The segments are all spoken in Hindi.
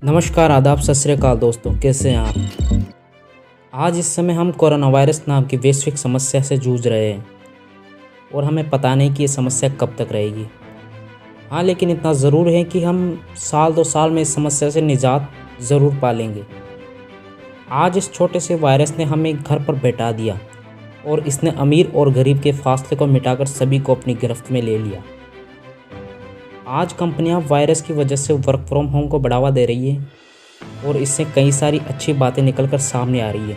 नमस्कार, आदाब, सत श्री अकाल दोस्तों, कैसे हैं आप। आज इस समय हम कोरोना वायरस नाम की वैश्विक समस्या से जूझ रहे हैं और हमें पता नहीं कि ये समस्या कब तक रहेगी। हाँ, लेकिन इतना ज़रूर है कि हम साल 2 साल में इस समस्या से निजात ज़रूर पा लेंगे। आज इस छोटे से वायरस ने हमें घर पर बैठा दिया और इसने अमीर और गरीब के फासले को मिटाकर सभी को अपनी गिरफ्त में ले लिया। आज कंपनियां वायरस की वजह से वर्क फ्रॉम होम को बढ़ावा दे रही है और इससे कई सारी अच्छी बातें निकल कर सामने आ रही है,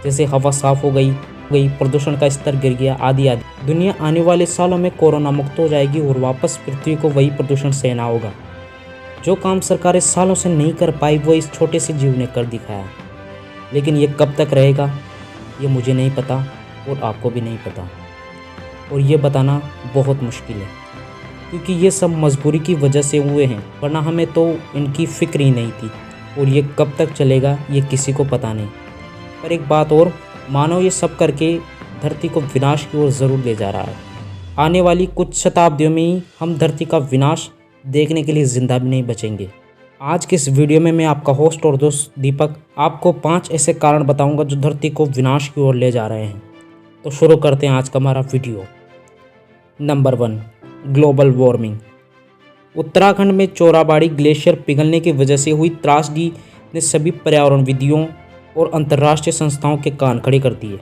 जैसे हवा साफ़ हो गई, प्रदूषण का स्तर गिर गया, आदि आदि। दुनिया आने वाले सालों में कोरोना मुक्त हो जाएगी और वापस पृथ्वी को वही प्रदूषण सहना होगा। जो काम सरकारें सालों से नहीं कर पाई वो इस छोटे से जीव ने कर दिखाया। लेकिन ये कब तक रहेगा ये मुझे नहीं पता और आपको भी नहीं पता, और ये बताना बहुत मुश्किल है, क्योंकि ये सब मजबूरी की वजह से हुए हैं, वरना हमें तो इनकी फ़िक्र ही नहीं थी। और ये कब तक चलेगा ये किसी को पता नहीं। पर एक बात और, मानव ये सब करके धरती को विनाश की ओर ज़रूर ले जा रहा है। आने वाली कुछ शताब्दियों में ही हम धरती का विनाश देखने के लिए ज़िंदा भी नहीं बचेंगे। आज के इस वीडियो में मैं आपका होस्ट और दोस्त दीपक आपको 5 ऐसे कारण बताऊंगा जो धरती को विनाश की ओर ले जा रहे हैं। तो शुरू करते हैं आज का हमारा video. Number 1, global warming. Uttarakhand में चोराबाड़ी ग्लेशियर पिघलने की वजह से हुई त्रासदी ने सभी पर्यावरणविदों और अंतर्राष्ट्रीय संस्थाओं के कान खड़े कर दिए।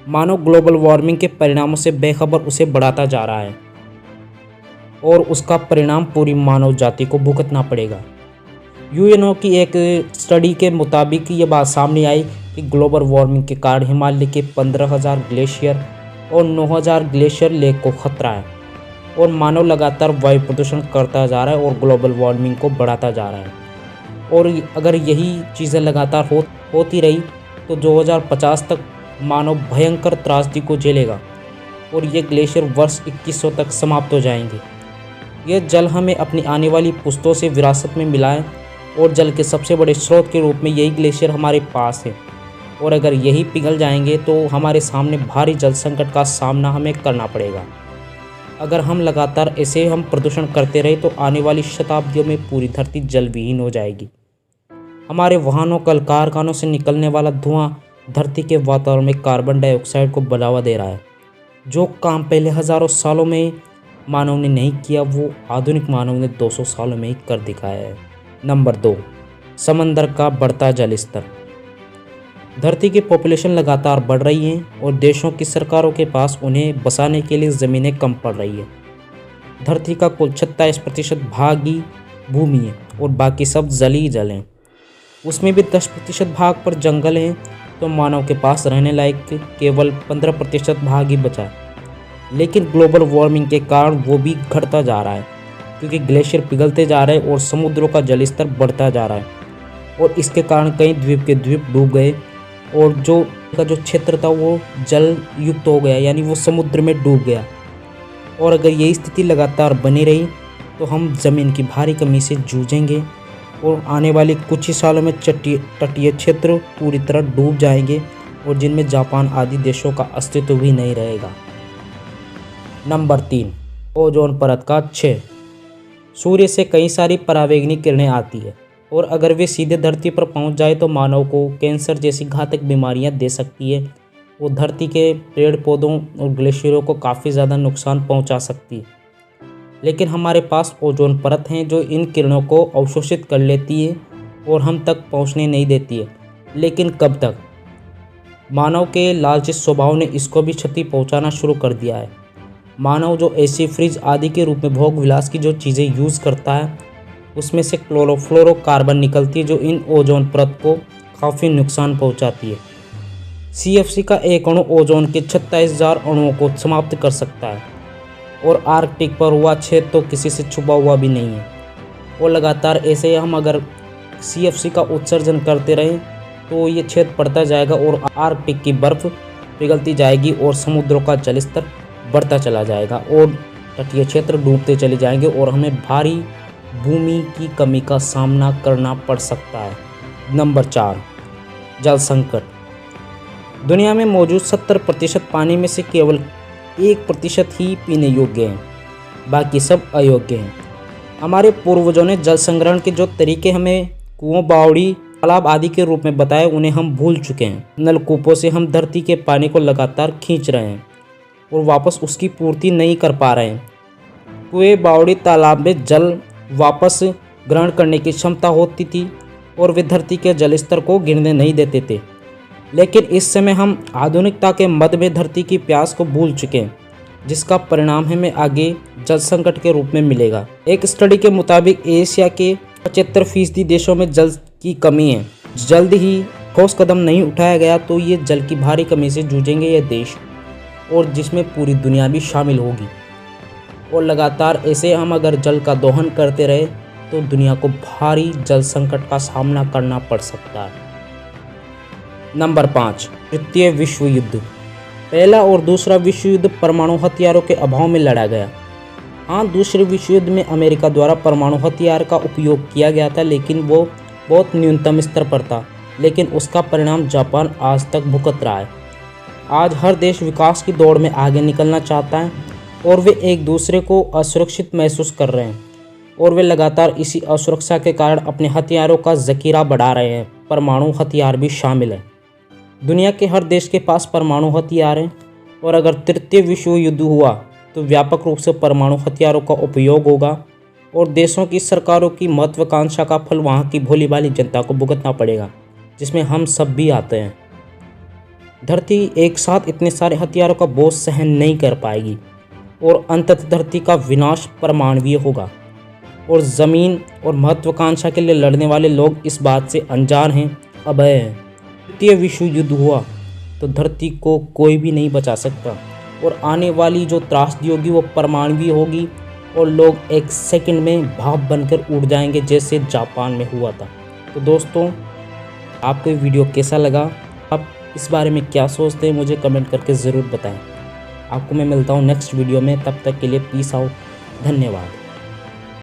मानव ग्लोबल वार्मिंग के परिणामों से बेखबर उसे बढ़ाता जा रहा है और उसका परिणाम पूरी मानव जाति को भुगतना पड़ेगा। यूएनओ की एक स्टडी के मुताबिक ये बात सामने आई कि ग्लोबल वार्मिंग के कारण हिमालय के 15,000 ग्लेशियर और 9,000 ग्लेशियर लेक को खतरा है और मानव लगातार वायु प्रदूषण करता जा रहा है और ग्लोबल वार्मिंग को बढ़ाता जा रहा है। और अगर यही चीज़ें लगातार होती रही तो 2050 तक मानव भयंकर त्रासदी को झेलेगा और ये ग्लेशियर वर्ष 2100 तक समाप्त हो जाएंगे। यह जल हमें अपनी आने वाली पुश्तों से विरासत में मिला है और जल के सबसे बड़े स्रोत के रूप में यही ग्लेशियर हमारे पास है, और अगर यही पिघल जाएंगे तो हमारे सामने भारी जल संकट का सामना हमें करना पड़ेगा। अगर हम लगातार ऐसे प्रदूषण करते रहे तो आने वाली शताब्दियों में पूरी धरती जल विहीन हो जाएगी। हमारे वाहनों, कल कारखानों से निकलने वाला धुआं धरती के वातावरण में कार्बन डाइऑक्साइड को बढ़ावा दे रहा है। जो काम पहले हज़ारों सालों में मानव ने नहीं किया वो आधुनिक मानव ने 200 सालों में ही कर दिखाया है। नंबर 2, समंदर का बढ़ता जल स्तर। धरती की पॉपुलेशन लगातार बढ़ रही है और देशों की सरकारों के पास उन्हें बसाने के लिए ज़मीनें कम पड़ रही है। धरती का कुल 27% भाग ही भूमि है और बाकी सब जल ही जल हैं। उसमें भी 10% भाग पर जंगल हैं, तो मानव के पास रहने लायक केवल 15% भाग ही बचा है। लेकिन ग्लोबल वार्मिंग के कारण वो भी घटता जा रहा है, क्योंकि ग्लेशियर पिघलते जा रहे हैं और समुद्रों का जल स्तर बढ़ता जा रहा है और इसके कारण कई द्वीप के द्वीप डूब गए और जो क्षेत्र था वो जल युक्त हो गया, यानी वो समुद्र में डूब गया। और अगर यही स्थिति लगातार बनी रही तो हम ज़मीन की भारी कमी से जूझेंगे और आने वाले कुछ ही सालों में तटीय क्षेत्र पूरी तरह डूब जाएंगे और जिनमें जापान आदि देशों का अस्तित्व भी नहीं रहेगा। नंबर 3, ओजोन परत का क्षय। सूर्य से कई सारी परावैंगनी किरणें आती है और अगर वे सीधे धरती पर पहुंच जाए तो मानव को कैंसर जैसी घातक बीमारियां दे सकती है। वो धरती के पेड़ पौधों और ग्लेशियरों को काफ़ी ज़्यादा नुकसान पहुंचा सकती है। लेकिन हमारे पास ओजोन परत हैं जो इन किरणों को अवशोषित कर लेती है और हम तक पहुंचने नहीं देती है। लेकिन कब तक? मानव के लालची स्वभाव ने इसको भी क्षति पहुँचाना शुरू कर दिया है। मानव जो एसी, फ्रिज आदि के रूप में भोग विलास की जो चीज़ें यूज़ करता है उसमें से क्लोरोफ्लोरोकार्बन निकलती है जो इन ओजोन परत को काफ़ी नुकसान पहुंचाती है। CFC का एक अणु ओजोन के 27,000 अणुओं को समाप्त कर सकता है और आर्कटिक पर हुआ छेद तो किसी से छुपा हुआ भी नहीं है। और लगातार ऐसे हम अगर CFC का उत्सर्जन करते रहें तो ये छेद बढ़ता जाएगा और आर्कटिक की बर्फ़ पिघलती जाएगी और समुद्रों का जल स्तर बढ़ता चला जाएगा और तटीय क्षेत्र डूबते चले जाएंगे और हमें भारी भूमि की कमी का सामना करना पड़ सकता है। नंबर 4, जल संकट। दुनिया में मौजूद 70% पानी में से केवल 1% ही पीने योग्य हैं, बाकी सब अयोग्य हैं। हमारे पूर्वजों ने जल संग्रहण के जो तरीके हमें कुओं, बावड़ी, तालाब आदि के रूप में बताए, उन्हें हम भूल चुके हैं। नलकूपों से हम धरती के पानी को लगातार खींच रहे हैं और वापस उसकी पूर्ति नहीं कर पा रहे हैं। कुएं, बावड़ी, तालाब में जल वापस ग्रहण करने की क्षमता होती थी और वे धरती के जल स्तर को गिरने नहीं देते थे। लेकिन इस समय हम आधुनिकता के मद में धरती की प्यास को भूल चुके हैं, जिसका परिणाम हमें आगे जल संकट के रूप में मिलेगा। एक स्टडी के मुताबिक एशिया के 75% देशों में जल की कमी है। जल्द ही ठोस कदम नहीं उठाया गया तो ये जल की भारी कमी से जूझेंगे ये देश, और जिसमें पूरी दुनिया भी शामिल होगी। और लगातार ऐसे हम अगर जल का दोहन करते रहे तो दुनिया को भारी जल संकट का सामना करना पड़ सकता है। नंबर 5, तृतीय विश्व युद्ध। पहला और दूसरा विश्व युद्ध परमाणु हथियारों के अभाव में लड़ा गया। हाँ, दूसरे विश्व युद्ध में अमेरिका द्वारा परमाणु हथियार का उपयोग किया गया था, लेकिन वो बहुत न्यूनतम स्तर पर था। लेकिन उसका परिणाम जापान आज तक भुगत रहा है। आज हर देश विकास की दौड़ में आगे निकलना चाहता है और वे एक दूसरे को असुरक्षित महसूस कर रहे हैं, और वे लगातार इसी असुरक्षा के कारण अपने हथियारों का ज़खीरा बढ़ा रहे हैं। परमाणु हथियार भी शामिल है। दुनिया के हर देश के पास परमाणु हथियार हैं, और अगर तृतीय विश्व युद्ध हुआ तो व्यापक रूप से परमाणु हथियारों का उपयोग होगा और देशों की सरकारों की महत्वाकांक्षा का फल वहाँ की भोली भाली जनता को भुगतना पड़ेगा, जिसमें हम सब भी आते हैं। धरती एक साथ इतने सारे हथियारों का बोझ सहन नहीं कर पाएगी और अंततः धरती का विनाश परमाणुवीय होगा। और ज़मीन और महत्वाकांक्षा के लिए लड़ने वाले लोग इस बात से अनजान हैं, अभय हैं। तृतीय विश्व युद्ध हुआ तो धरती को कोई भी नहीं बचा सकता, और आने वाली जो त्रासदी होगी वो परमाणुवीय होगी, और लोग एक सेकंड में भाप बनकर उड़ जाएंगे, जैसे जापान में हुआ था। तो दोस्तों, आपको ये वीडियो कैसा लगा? आप इस बारे में क्या सोचते हैं, मुझे कमेंट करके ज़रूर बताएं। आपको मैं मिलता हूँ नेक्स्ट वीडियो में। तब तक के लिए पीस आउट। धन्यवाद।